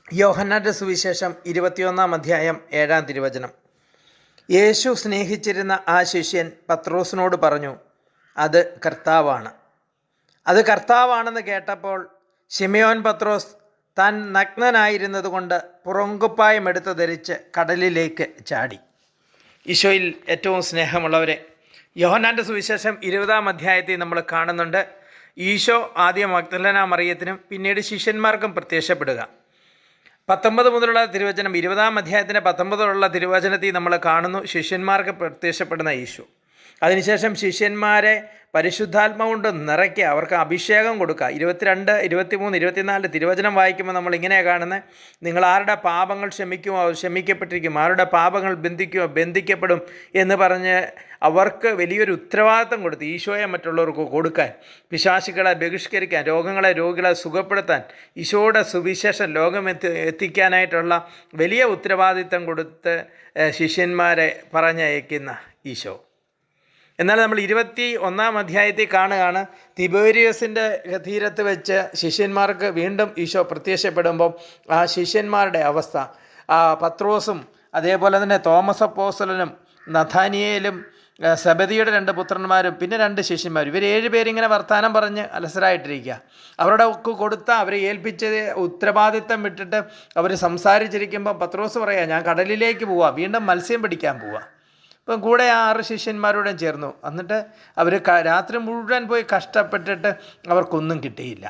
യോഹന്നാന്റെ സുവിശേഷം 21 7 തിരുവചനം. യേശു സ്നേഹിച്ചിരുന്ന ആ ശിഷ്യൻ പത്രോസിനോട് പറഞ്ഞു, അത് കർത്താവാണ്. അത് കർത്താവാണെന്ന് കേട്ടപ്പോൾ ശിമയോൻ പത്രോസ് താൻ നഗ്നനായിരുന്നതുകൊണ്ട് പുറങ്കുപ്പായം എടുത്ത് ധരിച്ച് കടലിലേക്ക് ചാടി. ഈശോയിൽ ഏറ്റവും സ്നേഹമുള്ളവരെ, യോഹന്നാന്റെ സുവിശേഷം 20 നമ്മൾ കാണുന്നുണ്ട്. ഈശോ ആദ്യം മഗ്ദലന മറിയത്തിനും പിന്നീട് ശിഷ്യന്മാർക്കും പ്രത്യക്ഷപ്പെടുക. 19 മുതലുള്ള തിരുവചനം, 19 തിരുവചനത്തിൽ നമ്മൾ കാണുന്നു ശിഷ്യന്മാർക്ക് പ്രത്യക്ഷപ്പെടുന്ന ഈശോ. അതിനുശേഷം ശിഷ്യന്മാരെ പരിശുദ്ധാത്മാവ് കൊണ്ട് നിറയ്ക്കുക, അവർക്ക് അഭിഷേകം കൊടുക്കുക. 22, 23, 24 തിരുവചനം വായിക്കുമ്പോൾ നമ്മൾ ഇങ്ങനെയാണ് കാണുന്നത്: നിങ്ങൾ ആരുടെ പാപങ്ങൾ ക്ഷമിക്കുമോ അവർ ക്ഷമിക്കപ്പെട്ടിരിക്കും, ആരുടെ പാപങ്ങൾ ബന്ധിക്കപ്പെടും എന്ന് പറഞ്ഞ് അവർക്ക് വലിയൊരു ഉത്തരവാദിത്തം കൊടുത്ത് ഈശോയെ മറ്റുള്ളവർക്ക് കൊടുക്കാൻ, പിശാചുക്കളെ ബഹിഷ്കരിക്കാൻ, രോഗികളെ സുഖപ്പെടുത്താൻ, ഈശോയുടെ സുവിശേഷം ലോകം എത്തിക്കാനായിട്ടുള്ള വലിയ ഉത്തരവാദിത്തം കൊടുത്ത് ശിഷ്യന്മാരെ പറഞ്ഞയക്കുന്ന ഈശോ. എന്നാൽ നമ്മൾ 21 കാണുകയാണ്, തിബേരിയസിൻ്റെ തീരത്ത് വെച്ച് ശിഷ്യന്മാർക്ക് വീണ്ടും ഈശോ പ്രത്യക്ഷപ്പെടുമ്പം ആ ശിഷ്യന്മാരുടെ അവസ്ഥ, പത്രോസും അതേപോലെ തന്നെ തോമസ് അപ്പോസ്തലനും നഥാനിയേലും സെബദിയുടെ 2 പുത്രന്മാരും പിന്നെ 2 ശിഷ്യന്മാരും, ഇവർ 7 പേരിങ്ങനെ വർത്തമാനം പറഞ്ഞ് അലസരായിട്ടിരിക്കുക. അവരുടെ കൊടുത്ത അവരെ ഏൽപ്പിച്ച ഉത്തരവാദിത്തം വിട്ടിട്ട് അവർ സംസാരിച്ചിരിക്കുമ്പോൾ പത്രോസ് പറയാം, ഞാൻ കടലിലേക്ക് പോവാം, വീണ്ടും മത്സ്യം പിടിക്കാൻ പോവാം. ഇപ്പം കൂടെ 6 ശിഷ്യന്മാരോടും ചേർന്നു. എന്നിട്ട് അവർ രാത്രി മുഴുവൻ പോയി കഷ്ടപ്പെട്ടിട്ട് അവർക്കൊന്നും കിട്ടിയില്ല.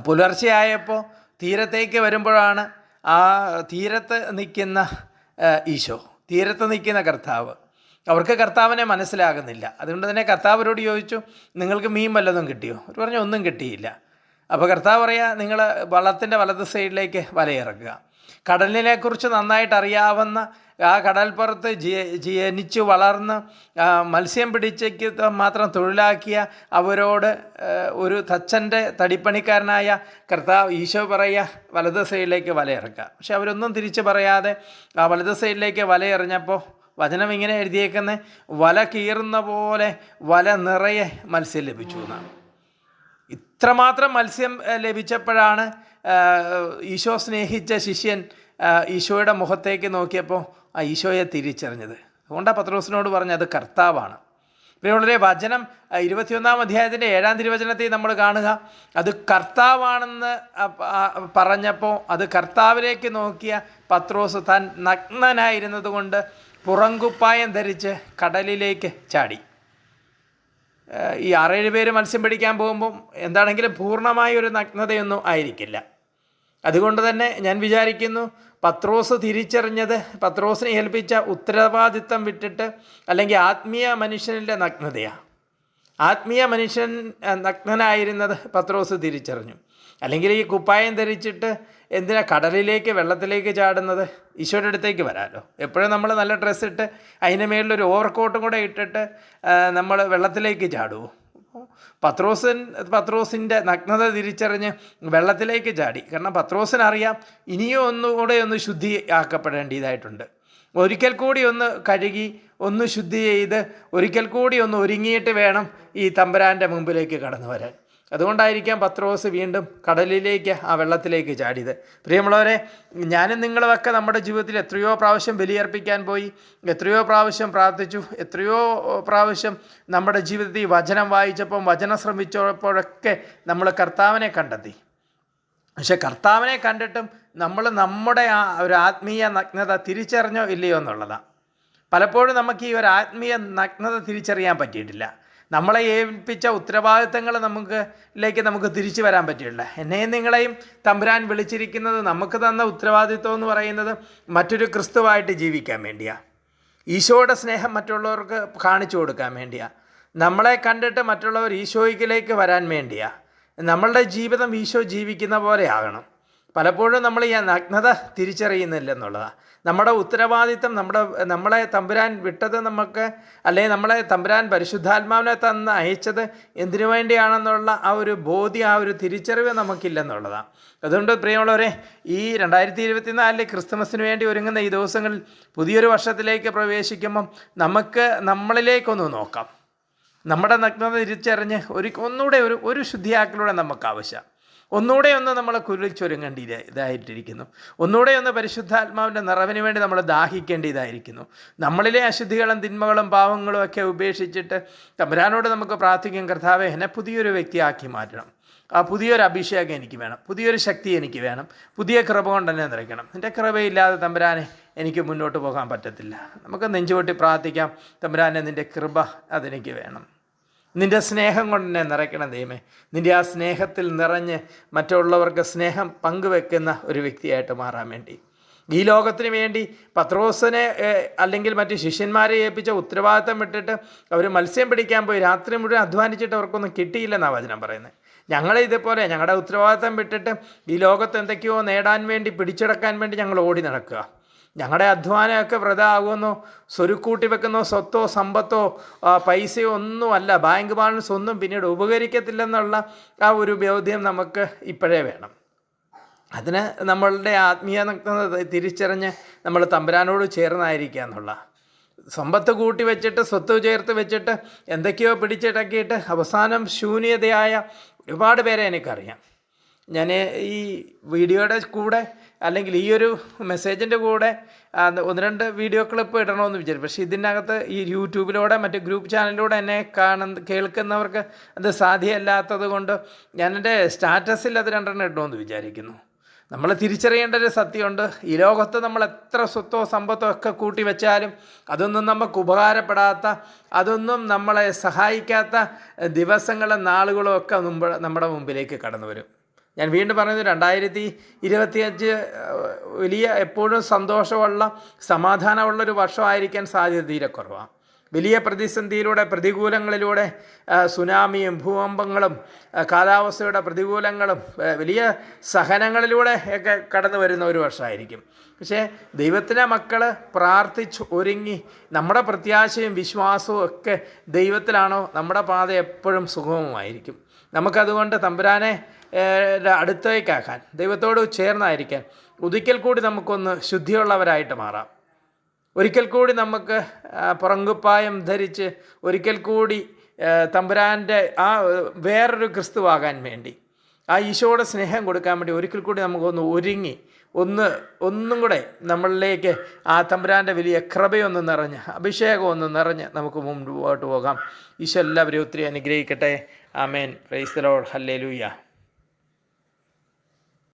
പുലർച്ചെയായപ്പോൾ തീരത്തേക്ക് വരുമ്പോഴാണ് ആ തീരത്ത് നിൽക്കുന്ന ഈശോ, തീരത്ത് നിൽക്കുന്ന കർത്താവ്. അവർക്ക് കർത്താവിനെ മനസ്സിലാകുന്നില്ല. അതുകൊണ്ട് തന്നെ കർത്താവരോട് ചോദിച്ചു, നിങ്ങൾക്ക് മീൻ വല്ലതും കിട്ടിയോ? അവർ പറഞ്ഞു, ഒന്നും കിട്ടിയില്ല. അപ്പോൾ കർത്താവ് പറയുക, നിങ്ങൾ വള്ളത്തിൻ്റെ വലത് സൈഡിലേക്ക് വലയിറക്കുക. കടലിനെക്കുറിച്ച് നന്നായിട്ട് അറിയാവുന്ന, ആ കടൽപ്പുറത്ത് ജനിച്ച് വളർന്ന് മത്സ്യം പിടിച്ചേക്ക് മാത്രം തൊഴിലാക്കിയ അവരോട് ഒരു തച്ചൻ്റെ തടിപ്പണിക്കാരനായ കർത്താവ് ഈശോ പറയുക, വലത് സൈഡിലേക്ക് വലയിറക്കുക. പക്ഷെ അവരൊന്നും തിരിച്ച് പറയാതെ ആ വലത് സൈഡിലേക്ക് വലയെറിഞ്ഞപ്പോൾ വചനം ഇങ്ങനെ എഴുതിയേക്കുന്നത്, വല കീറുന്ന പോലെ വല നിറയെ മത്സ്യം ലഭിച്ചു എന്നാണ്. ഇത്രമാത്രം മത്സ്യം ലഭിച്ചപ്പോഴാണ് ഈശോ സ്നേഹിച്ച ശിഷ്യൻ ഈശോയുടെ മുഖത്തേക്ക് നോക്കിയപ്പോൾ ആ ഈശോയെ തിരിച്ചറിഞ്ഞത്. അതുകൊണ്ടാണ് പത്രോസിനോട് പറഞ്ഞത് കർത്താവാണ്. പ്രിയമുള്ളവരെ, വചനം 21 7 തിരുവചനത്തിൽ നമ്മൾ കാണുക, അത് കർത്താവാണെന്ന് പറഞ്ഞപ്പോൾ അത് കർത്താവിലേക്ക് നോക്കിയ പത്രോസ് താൻ നഗ്നനായിരുന്നത് കൊണ്ട് പുറങ്കുപ്പായം ധരിച്ച് കടലിലേക്ക് ചാടി. ഈ 6-7 പേര് മത്സ്യം പിടിക്കാൻ പോകുമ്പം എന്താണെങ്കിലും പൂർണ്ണമായ ഒരു നഗ്നതയൊന്നും ആയിരിക്കില്ല. അതുകൊണ്ട് തന്നെ ഞാൻ വിചാരിക്കുന്നു, പത്രോസ് തിരിച്ചറിഞ്ഞത് പത്രോസിനെ ഏൽപ്പിച്ച ഉത്തരവാദിത്തം വിട്ടിട്ട്, അല്ലെങ്കിൽ ആത്മീയ മനുഷ്യനിലെ നഗ്നതയാണ്. ആത്മീയ മനുഷ്യൻ നഗ്നനായിരുന്നത് പത്രോസ് തിരിച്ചറിഞ്ഞു. അല്ലെങ്കിൽ ഈ കുപ്പായം ധരിച്ചിട്ട് എന്തിനാ കടലിലേക്ക് വെള്ളത്തിലേക്ക് ചാടുന്നത്? ഈശോയുടെ അടുത്തേക്ക് വരാമല്ലോ. എപ്പോഴും നമ്മൾ നല്ല ഡ്രസ്സ് ഇട്ട് അതിൻ്റെ മേളിലൊരു ഓവർകോട്ടും കൂടെ ഇട്ടിട്ട് നമ്മൾ വെള്ളത്തിലേക്ക് ചാടുമോ? പത്രോസിൻ്റെ നഗ്നത തിരിച്ചറിഞ്ഞ് വെള്ളത്തിലേക്ക് ചാടി. കാരണം പത്രോസിനറിയാം, ഇനിയും ഒന്നുകൂടെ ശുദ്ധിയാക്കപ്പെടേണ്ടതായിട്ടുണ്ട്. ഒരിക്കൽ കൂടി ഒന്ന് കഴുകി, ഒന്ന് ശുദ്ധി ചെയ്ത്, ഒരിക്കൽ കൂടി ഒന്ന് ഒരുങ്ങിയിട്ട് വേണം ഈ തമ്പുരാൻ്റെ മുമ്പിലേക്ക് കടന്നു വരാൻ. അതുകൊണ്ടായിരിക്കാം പത്രോസ് വീണ്ടും കടലിലേക്ക്, ആ വെള്ളത്തിലേക്ക് ചാടിയത്. പ്രിയമുള്ളവരെ, ഞാനും നിങ്ങളുമൊക്കെ നമ്മുടെ ജീവിതത്തിൽ എത്രയോ പ്രാവശ്യം ബലിയർപ്പിക്കാൻ പോയി, എത്രയോ പ്രാവശ്യം പ്രാർത്ഥിച്ചു, എത്രയോ പ്രാവശ്യം നമ്മുടെ ജീവിതത്തിൽ വചനം വായിച്ചപ്പം, വചനം ശ്രമിച്ചപ്പോഴൊക്കെ നമ്മൾ കർത്താവിനെ കണ്ടെത്തി. പക്ഷെ കർത്താവിനെ കണ്ടിട്ടും നമ്മൾ നമ്മുടെ ആ ഒരു ആത്മീയ നഗ്നത തിരിച്ചറിഞ്ഞോ ഇല്ലയോ എന്നുള്ളതാണ്. പലപ്പോഴും നമുക്ക് ഈ ഒരു ആത്മീയ നഗ്നത തിരിച്ചറിയാൻ പറ്റിയിട്ടില്ല. നമ്മളെ ഏൽപ്പിച്ച ഉത്തരവാദിത്തങ്ങൾ നമുക്ക് തിരിച്ചു വരാൻ പറ്റിയില്ല. എന്നെയും നിങ്ങളെയും തമ്പുരാൻ വിളിച്ചിരിക്കുന്നത്, നമുക്ക് തന്ന ഉത്തരവാദിത്വം എന്ന് പറയുന്നത് മറ്റൊരു ക്രിസ്തുവായിട്ട് ജീവിക്കാൻ വേണ്ടിയാണ്. ഈശോയുടെ സ്നേഹം മറ്റുള്ളവർക്ക് കാണിച്ചു കൊടുക്കാൻ വേണ്ടിയാണ്. നമ്മളെ കണ്ടിട്ട് മറ്റുള്ളവർ ഈശോയിലേക്ക് വരാൻ വേണ്ടിയാണ്. നമ്മളുടെ ജീവിതം ഈശോ ജീവിക്കുന്ന പോലെ ആകണം. പലപ്പോഴും നമ്മൾ ഈ നഗ്നത തിരിച്ചറിയുന്നില്ല എന്നുള്ളതാണ്. നമ്മുടെ ഉത്തരവാദിത്തം നമ്മളെ തമ്പുരാൻ വിട്ടത് നമുക്ക്, അല്ലെങ്കിൽ നമ്മളെ തമ്പുരാൻ പരിശുദ്ധാത്മാവിനെ അയച്ചത് എന്തിനു വേണ്ടിയാണെന്നുള്ള ആ ഒരു ബോധ്യം, ആ ഒരു തിരിച്ചറിവ് നമുക്കില്ലെന്നുള്ളതാണ്. അതുകൊണ്ട് പ്രിയമുള്ളവരെ, ഈ 2024 ക്രിസ്തുമസിന് വേണ്ടി ഒരുങ്ങുന്ന ഈ ദിവസങ്ങളിൽ പുതിയൊരു വർഷത്തിലേക്ക് പ്രവേശിക്കുമ്പം നമുക്ക് നമ്മളിലേക്കൊന്ന് നോക്കാം. നമ്മുടെ നഗ്നത തിരിച്ചറിഞ്ഞ് ഒന്നുകൂടെ ഒരു ശുദ്ധിയാക്കലൂടെ നമുക്ക് ആവശ്യം. ഒന്നുകൂടെ ഒന്ന് നമ്മൾ കുരിച്ചൊരുങ്ങേണ്ടി ഇതായിട്ടിരിക്കുന്നു. ഒന്നുകൂടെ ഒന്ന് പരിശുദ്ധാത്മാവിൻ്റെ നിറവിന് വേണ്ടി നമ്മൾ ദാഹിക്കേണ്ടതായിരിക്കുന്നു. നമ്മളിലെ അശുദ്ധികളും തിന്മകളും പാവങ്ങളും ഒക്കെ ഉപേക്ഷിച്ചിട്ട് തമ്പുരാനോട് നമുക്ക് പ്രാർത്ഥിക്കും, കർത്താവേ എന്നെ പുതിയൊരു വ്യക്തിയാക്കി മാറ്റണം, ആ പുതിയൊരു അഭിഷേകം എനിക്ക് വേണം, പുതിയൊരു ശക്തി എനിക്ക് വേണം, പുതിയ കൃപ കൊണ്ട് തന്നെ നിറയ്ക്കണം. എൻ്റെ കൃപയില്ലാതെ തമ്പുരാനെ എനിക്ക് മുന്നോട്ട് പോകാൻ പറ്റത്തില്ല. നമുക്ക് നെഞ്ചുകൊട്ടി പ്രാർത്ഥിക്കാം, തമ്പുരാനെ നിൻ്റെ കൃപ അതെനിക്ക് വേണം, നിൻ്റെ സ്നേഹം കൊണ്ട് എന്നെ നിറയ്ക്കണം ദൈവമേ. നിൻ്റെ ആ സ്നേഹത്തിൽ നിറഞ്ഞ് മറ്റുള്ളവർക്ക് സ്നേഹം പങ്കുവെക്കുന്ന ഒരു വ്യക്തിയായിട്ട് മാറാൻ വേണ്ടി, ഈ ലോകത്തിന് വേണ്ടി പത്രോസിനെ അല്ലെങ്കിൽ മറ്റ് ശിഷ്യന്മാരെ ഏൽപ്പിച്ച ഉത്തരവാദിത്തം വിട്ടിട്ട് അവർ മത്സ്യം പിടിക്കാൻ പോയി രാത്രി മുഴുവൻ അധ്വാനിച്ചിട്ട് അവർക്കൊന്നും കിട്ടിയില്ലെന്നാണ് വചനം പറയുന്നത്. ഇതേപോലെ ഞങ്ങളുടെ ഉത്തരവാദിത്തം വിട്ടിട്ട് ഈ ലോകത്ത് എന്തൊക്കെയോ നേടാൻ വേണ്ടി പിടിച്ചെടുക്കാൻ വേണ്ടി ഞങ്ങൾ ഓടി നടക്കുക. ഞങ്ങളുടെ അധ്വാനമൊക്കെ വൃഥ ആകുമെന്നോ സ്വരുക്കൂട്ടി വെക്കുന്നോ സ്വത്തോ സമ്പത്തോ പൈസയോ ഒന്നുമല്ല, ബാങ്ക് ബാലൻസ് ഒന്നും പിന്നീട് ഉപകരിക്കത്തില്ലെന്നുള്ള ആ ഒരു ബോധ്യം നമുക്ക് ഇപ്പോഴേ വേണം. അതിന് നമ്മളുടെ ആത്മീയ നഗ്നത തിരിച്ചറിഞ്ഞ് നമ്മൾ തമ്പുരാനോട് ചേർന്നായിരിക്കുക എന്നുള്ള. സമ്പത്ത് കൂട്ടി വെച്ചിട്ട് സ്വത്ത് ചേർത്ത് വെച്ചിട്ട് എന്തൊക്കെയോ പിടിച്ചിടക്കിയിട്ട് അവസാനം ശൂന്യതയായ ഒരുപാട് പേരെ എനിക്കറിയാം. ഞാൻ ഈ വീഡിയോയുടെ കൂടെ അല്ലെങ്കിൽ ഈ ഒരു മെസ്സേജിൻ്റെ കൂടെ 1-2 വീഡിയോ ക്ലിപ്പ് ഇടണമെന്ന് വിചാരിച്ചു. പക്ഷേ ഇതിനകത്ത് ഈ യൂട്യൂബിലൂടെ മറ്റ് ഗ്രൂപ്പ് ചാനലിലൂടെ എന്നെ കേൾക്കുന്നവർക്ക് അത് സാധ്യമല്ലാത്തത് കൊണ്ട് ഞാൻ എൻ്റെ സ്റ്റാറ്റസിൽ അത് 2 ഇടണമെന്ന് വിചാരിക്കുന്നു. നമ്മൾ തിരിച്ചറിയേണ്ട ഒരു സത്യമുണ്ട്, ഈ ലോകത്ത് നമ്മൾ എത്ര സ്വത്തോ സമ്പത്തോ ഒക്കെ കൂട്ടി വെച്ചാലും അതൊന്നും നമുക്ക് ഉപകാരപ്പെടാത്ത, അതൊന്നും നമ്മളെ സഹായിക്കാത്ത ദിവസങ്ങളും നാളുകളും ഒക്കെ നമ്മുടെ മുമ്പിലേക്ക് കടന്നു വരും. ഞാൻ വീണ്ടും പറയുന്നത് 2025 വലിയ എപ്പോഴും സന്തോഷമുള്ള സമാധാനമുള്ളൊരു വർഷമായിരിക്കാൻ സാധ്യത തീരെ കുറവാണ്. വലിയ പ്രതിസന്ധിയിലൂടെ പ്രതികൂലങ്ങളിലൂടെ സുനാമിയും ഭൂകമ്പങ്ങളും കാലാവസ്ഥയുടെ പ്രതികൂലങ്ങളും വലിയ സഹനങ്ങളിലൂടെ ഒക്കെ കടന്നു വരുന്ന ഒരു വർഷമായിരിക്കും. പക്ഷേ ദൈവത്തിൻ്റെ മക്കൾ പ്രാർത്ഥിച്ച് ഒരുങ്ങി നമ്മുടെ പ്രത്യാശയും വിശ്വാസവും ഒക്കെ ദൈവത്തിലാണോ നമ്മുടെ പാത എപ്പോഴും സുഗമമായിരിക്കും. നമുക്കതുകൊണ്ട് തമ്പുരാനെ അടുത്തേക്കാക്കാൻ, ദൈവത്തോട് ചേർന്നായിരിക്കാൻ ഒരിക്കൽ കൂടി നമുക്കൊന്ന് ശുദ്ധിയുള്ളവരായിട്ട് മാറാം. ഒരിക്കൽ കൂടി നമുക്ക് പുറങ്കുപ്പായം ധരിച്ച് ഒരിക്കൽ കൂടി തമ്പുരാൻ്റെ ആ വേറൊരു ക്രിസ്തുവാകാൻ വേണ്ടി, ആ ഈശോയുടെ സ്നേഹം കൊടുക്കാൻ വേണ്ടി ഒരിക്കൽ കൂടി നമുക്കൊന്ന് ഒരുങ്ങി ഒന്നും കൂടെ നമ്മളിലേക്ക് ആ തമ്പുരാൻ്റെ വലിയ കൃപയൊന്ന് നിറഞ്ഞ് അഭിഷേകം ഒന്ന് നിറഞ്ഞ് നമുക്ക് മുമ്പോട്ട് പോകാം. ഈശോ എല്ലാവരെയും ഒത്തിരി അനുഗ്രഹിക്കട്ടെ. ആമേൻ. Praise the Lord. ഹല്ലേലൂയ.